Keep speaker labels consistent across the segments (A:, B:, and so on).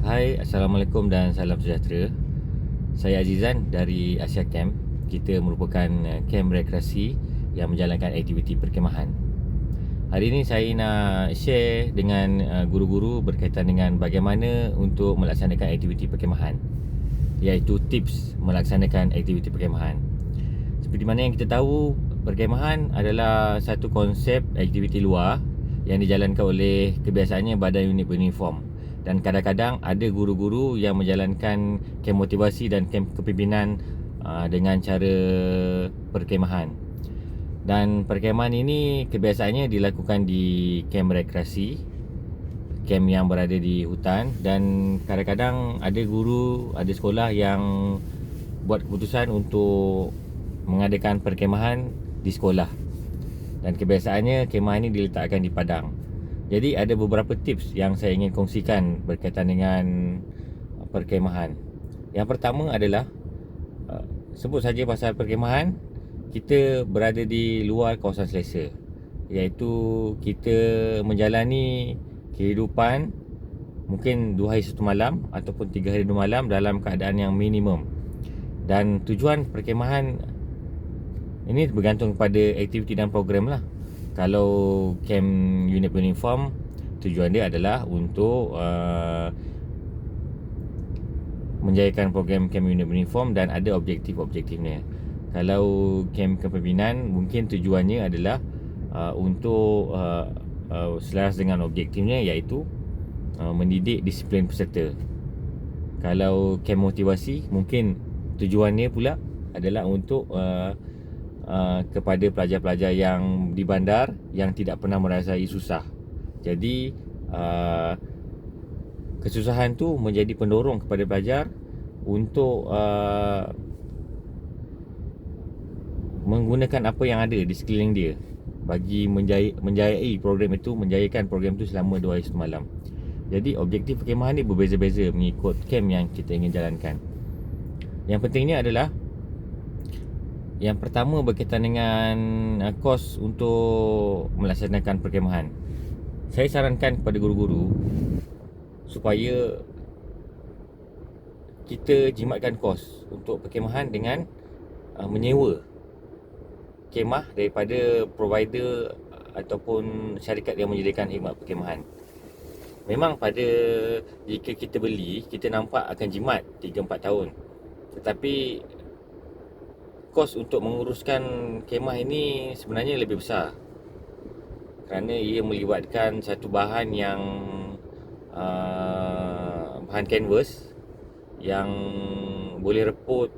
A: Hai, Assalamualaikum dan salam sejahtera. Saya Azizan dari Asia Camp. Kita merupakan kamp rekreasi yang menjalankan aktiviti perkhemahan. Hari ini saya nak share dengan guru-guru berkaitan dengan bagaimana untuk melaksanakan aktiviti perkhemahan, iaitu tips melaksanakan aktiviti perkhemahan. Seperti mana yang kita tahu, perkhemahan adalah satu konsep aktiviti luar yang dijalankan oleh kebiasaannya badan unit beruniform. Dan kadang-kadang ada guru-guru yang menjalankan kem motivasi dan kem kepimpinan dengan cara perkhemahan. Dan perkhemahan ini kebiasaannya dilakukan di kem rekreasi, kem yang berada di hutan. Dan kadang-kadang ada guru, ada sekolah yang buat keputusan untuk mengadakan perkhemahan di sekolah. Dan kebiasaannya kemah ini diletakkan di padang. Jadi ada beberapa tips yang saya ingin kongsikan berkaitan dengan perkhemahan. Yang pertama adalah sebut saja pasal perkhemahan, kita berada di luar kawasan selesa, iaitu kita menjalani kehidupan mungkin 2 hari 1 malam ataupun 3 hari 2 malam dalam keadaan yang minimum. Dan tujuan perkhemahan ini bergantung kepada aktiviti dan program lah. Kalau camp unit uniform, tujuan dia adalah untuk menjayakan program camp unit uniform dan ada objektif-objektifnya. Kalau camp kepimpinan, mungkin tujuannya adalah untuk selaras dengan objektifnya, iaitu mendidik disiplin peserta. Kalau camp motivasi, mungkin tujuannya pula adalah untuk kepada pelajar-pelajar yang di bandar yang tidak pernah merasai susah. Jadi kesusahan tu menjadi pendorong kepada pelajar untuk menggunakan apa yang ada di sekeliling dia bagi menjayai program itu, menjayakan program itu selama 2 hari 1 malam. Jadi objektif perkhemahan ni berbeza-beza mengikut camp yang kita ingin jalankan. Yang pentingnya adalah, yang pertama berkaitan dengan kos untuk melaksanakan perkhemahan. Saya sarankan kepada guru-guru supaya kita jimatkan kos untuk perkhemahan dengan menyewa kemah daripada provider ataupun syarikat yang menyediakan khidmat perkhemahan. Memang jika kita beli, kita nampak akan jimat 3-4 tahun. Tetapi kos untuk menguruskan kemah ini sebenarnya lebih besar, kerana ia melibatkan satu bahan yang bahan kanvas yang boleh reput,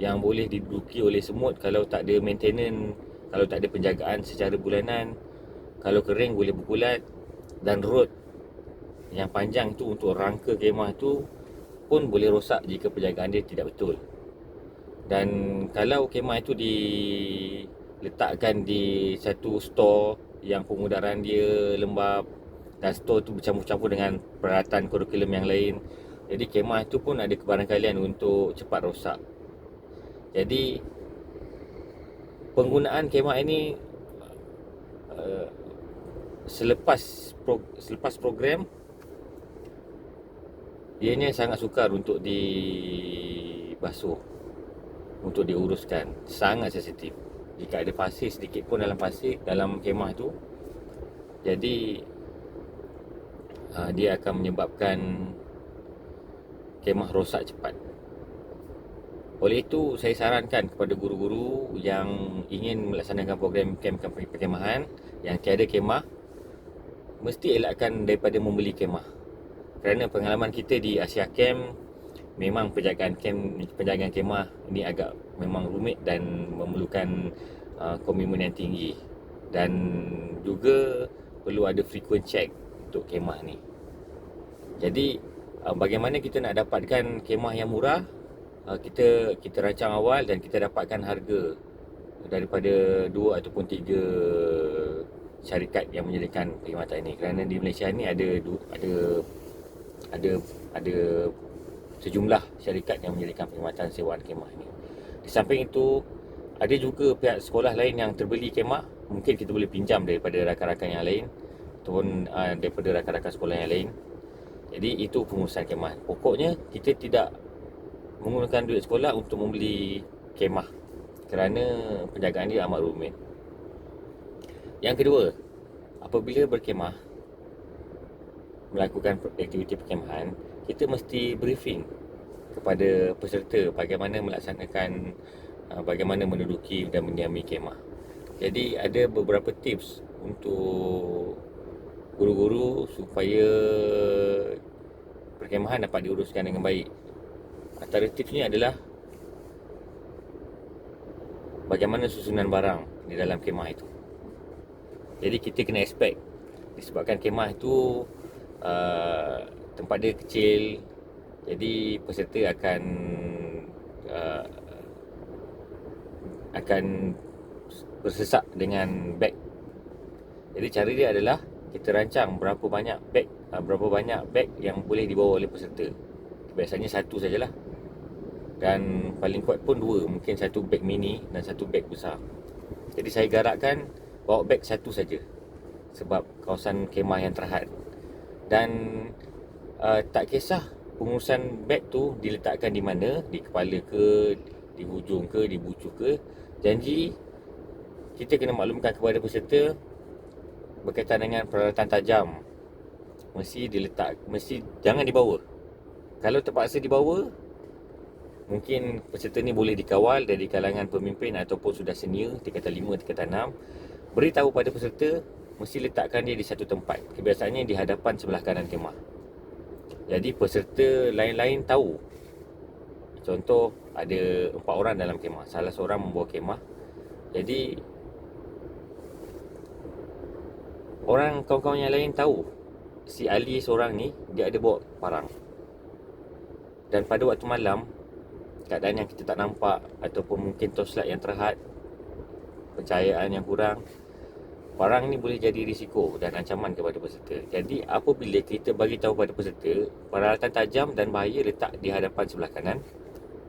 A: yang boleh diduduki oleh semut kalau tak ada maintenance, kalau tak ada penjagaan secara bulanan. Kalau kering boleh berkulat, dan rod yang panjang tu untuk rangka kemah tu pun boleh rosak jika penjagaan dia tidak betul. Dan kalau kemah itu diletakkan di satu store yang pengudaran dia lembab, dan store tu bercampur-campur dengan peralatan kurikulum yang lain, jadi kemah itu pun ada kebarangkalian untuk cepat rosak. Jadi penggunaan kemah ini selepas program, ianya sangat sukar untuk dibasuh, untuk diuruskan. Sangat sensitif. Jika ada pasir sedikit pun dalam kemah tu, jadi dia akan menyebabkan kemah rosak cepat. Oleh itu, saya sarankan kepada guru-guru yang ingin melaksanakan program kamp perkhemahan yang tiada kemah, mesti elakkan daripada membeli kemah. Kerana pengalaman kita di Asia Camp, memang penjagaan kemah ini agak memang rumit dan memerlukan komitmen yang tinggi, dan juga perlu ada frequent check untuk kemah ni. Jadi bagaimana kita nak dapatkan kemah yang murah? Kita rancang awal dan kita dapatkan harga daripada 2 ataupun 3 syarikat yang menyediakan perkhidmatan ini. Kerana di Malaysia ni ada sejumlah syarikat yang menyediakan perkhidmatan sewaan kemah ini. Di samping itu, ada juga pihak sekolah lain yang terbeli kemah. Mungkin kita boleh pinjam daripada rakan-rakan yang lain ataupun daripada rakan-rakan sekolah yang lain. Jadi itu pengurusan kemah. Pokoknya kita tidak menggunakan duit sekolah untuk membeli kemah kerana penjagaan dia amat rumit. Yang kedua, apabila berkemah, melakukan aktiviti perkemahan, kita mesti briefing kepada peserta bagaimana melaksanakan, bagaimana menduduki dan mendiami kemah. Jadi ada beberapa tips untuk guru-guru supaya perkemahan dapat diuruskan dengan baik. Antara tipsnya adalah bagaimana susunan barang di dalam kemah itu. Jadi kita kena expect, disebabkan kemah itu tempat dia kecil, jadi peserta uh, akan bersesak dengan beg. Jadi cara dia adalah kita rancang berapa banyak beg yang boleh dibawa oleh peserta. Biasanya satu sajalah, dan paling kuat pun dua, mungkin satu beg mini dan satu beg besar. Jadi saya garakkan bawa beg satu saja sebab kawasan kemah yang terhad. Dan tak kisah pengurusan beg tu diletakkan di mana, di kepala ke, di hujung ke, di bucu ke. Janji kita kena maklumkan kepada peserta berkaitan dengan peralatan tajam. Mesti jangan dibawa. Kalau terpaksa dibawa, mungkin peserta ni boleh dikawal dari kalangan pemimpin ataupun sudah senior tingkatan 5, tingkatan 6. Beritahu pada peserta, mesti letakkan dia di satu tempat. Kebiasaannya di hadapan sebelah kanan kemah. Jadi peserta lain-lain tahu. Contoh, ada 4 orang dalam kemah, salah seorang membawa kemah. Jadi kawan-kawan yang lain tahu si Ali seorang ni dia ada bawa parang. Dan pada waktu malam, keadaan yang kita tak nampak ataupun mungkin torchlight yang terhad, pencahayaan yang kurang, parang ni boleh jadi risiko dan ancaman kepada peserta. Jadi apabila kita bagi tahu pada peserta peralatan tajam dan bahaya letak di hadapan sebelah kanan,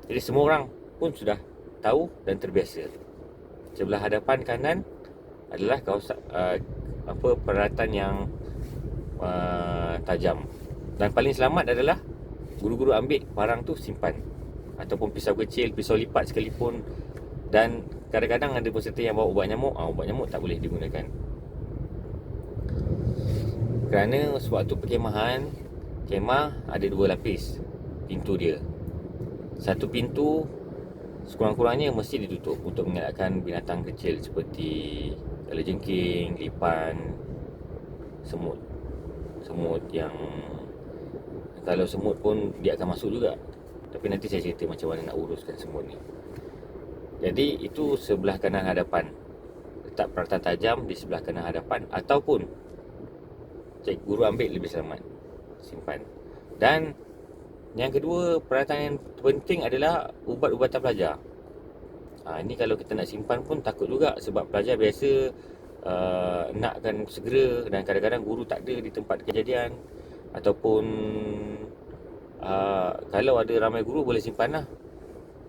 A: jadi semua orang pun sudah tahu dan terbiasa. Sebelah hadapan kanan adalah kawasan peralatan yang tajam. Dan paling selamat adalah guru-guru ambil parang tu simpan, ataupun pisau kecil, pisau lipat sekalipun. Dan kadang-kadang ada peserta yang bawa ubat nyamuk. Ubat nyamuk tak boleh digunakan, kerana sewaktu perkemahan, kemah ada 2 lapis pintu dia. Satu pintu sekurang-kurangnya mesti ditutup untuk mengelakkan binatang kecil seperti kalajengking, lipan, semut yang kalau semut pun dia akan masuk juga. Tapi nanti saya cerita macam mana nak uruskan semut ni. Jadi itu sebelah kanan hadapan. Letak peralatan tajam di sebelah kanan hadapan, ataupun cik guru ambil lebih selamat, simpan. Dan yang kedua, peralatan yang penting adalah ubat-ubatan pelajar. Ini kalau kita nak simpan pun takut juga, sebab pelajar biasa nakkan segera, dan kadang-kadang guru tak ada di tempat kejadian. Ataupun kalau ada ramai guru, boleh simpan lah,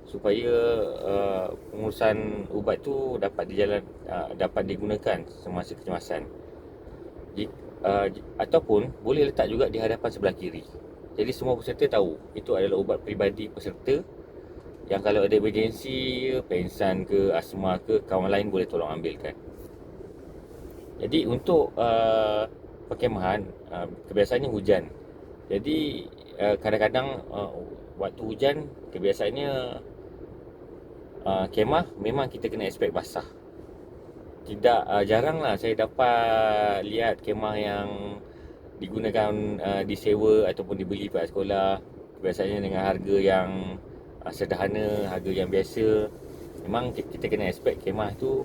A: supaya pengurusan ubat tu dapat digunakan semasa kecemasan. Ataupun boleh letak juga di hadapan sebelah kiri. Jadi semua peserta tahu itu adalah ubat peribadi peserta, yang kalau ada emergency, pengsan ke, asma ke, kawan lain boleh tolong ambilkan. Jadi untuk perkemahan, kebiasaannya hujan. Jadi kadang-kadang waktu hujan, kebiasaannya kemah memang kita kena expect basah. Tidak jaranglah saya dapat lihat kemah yang digunakan, disewa ataupun dibeli pihak sekolah, biasanya dengan harga yang sederhana, harga yang biasa. Memang kita kena expect kemah tu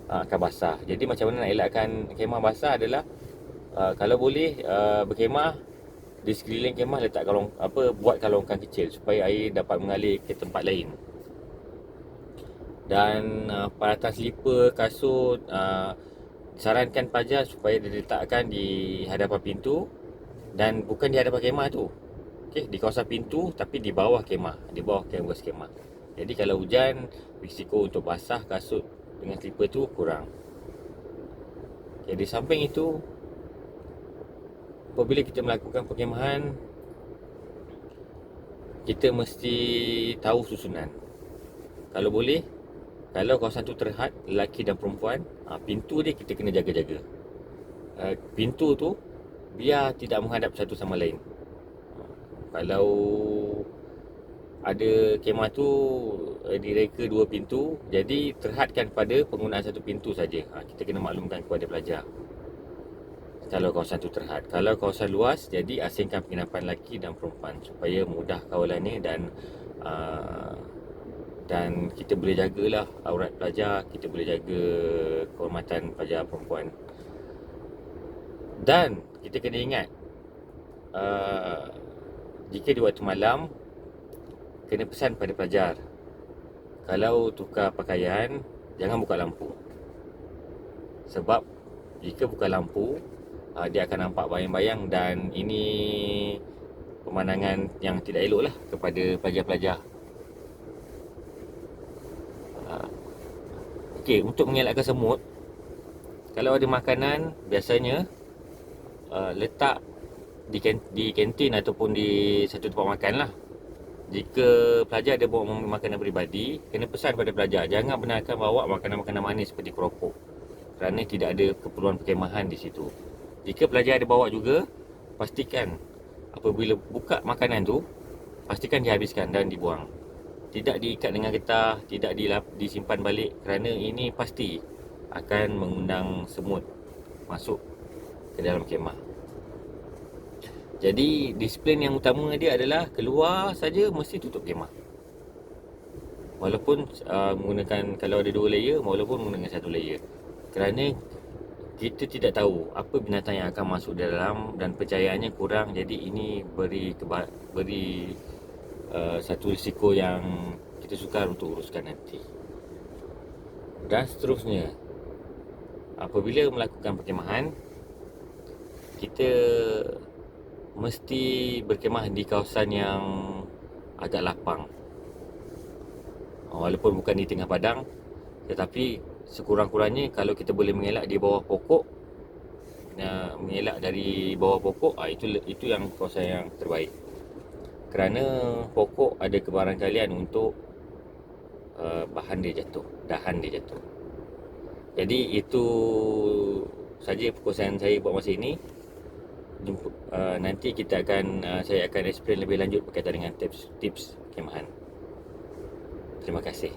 A: akan basah. Jadi macam mana nak elakkan kemah basah adalah kalau boleh berkemah di sekeliling kemah letak buat kalongkan kecil supaya air dapat mengalir ke tempat lain. Dan peralatan slipper, kasut, disarankan pelajar supaya diletakkan di hadapan pintu, dan bukan di hadapan kemah tu. Okey, di kawasan pintu tapi di bawah kemah, di bawah kanvas kemah. Jadi kalau hujan, risiko untuk basah kasut dengan slipper tu kurang. Okay, di samping itu, apabila kita melakukan perkhemahan, kita mesti tahu susunan. Kalau boleh, kalau kawasan tu terhad lelaki dan perempuan, pintu dia kita kena jaga-jaga. Pintu tu biar tidak menghadap satu sama lain. Kalau ada kemah tu direka 2 pintu, jadi terhadkan pada penggunaan satu pintu saja. Kita kena maklumkan kepada pelajar kalau kawasan tu terhad. Kalau kawasan luas, jadi asingkan penginapan lelaki dan perempuan supaya mudah kawalannya dan kita boleh jagalah aurat pelajar, kita boleh jaga kehormatan pelajar perempuan. Dan kita kena ingat, jika di waktu malam, kena pesan pada pelajar, kalau tukar pakaian, jangan buka lampu. Sebab jika buka lampu, dia akan nampak bayang-bayang dan ini pemandangan yang tidak elok lah kepada pelajar-pelajar. Okey, untuk mengelakkan semut, kalau ada makanan, biasanya letak di kantin ataupun di satu tempat makan lah. Jika pelajar ada bawa makanan peribadi, kena pesan pada pelajar, jangan benarkan bawa makanan-makanan manis seperti keropok, kerana tidak ada keperluan perkhemahan di situ. Jika pelajar ada bawa juga, pastikan apabila buka makanan tu, pastikan dihabiskan dan dibuang. Tidak diikat dengan getah, tidak disimpan balik, kerana ini pasti akan mengundang semut masuk ke dalam kemah. Jadi disiplin yang utama dia adalah keluar saja mesti tutup kemah. Walaupun menggunakan, kalau ada 2 layer, walaupun menggunakan 1 layer. Kerana kita tidak tahu apa binatang yang akan masuk dalam dan percayaannya kurang. Jadi ini beri satu risiko yang kita sukar untuk uruskan nanti. Dan seterusnya, apabila melakukan perkhemahan, kita mesti berkhemah di kawasan yang agak lapang. Walaupun bukan di tengah padang, tetapi sekurang-kurangnya kalau kita boleh mengelak di bawah pokok, mengelak dari bawah pokok, itu yang kawasan yang terbaik. Kerana pokok ada kebarangkalian untuk dahan dia jatuh. Jadi itu saja perkongsian saya buat masa ini. Nanti saya akan explain lebih lanjut berkaitan dengan tips perkhemahan. Terima kasih.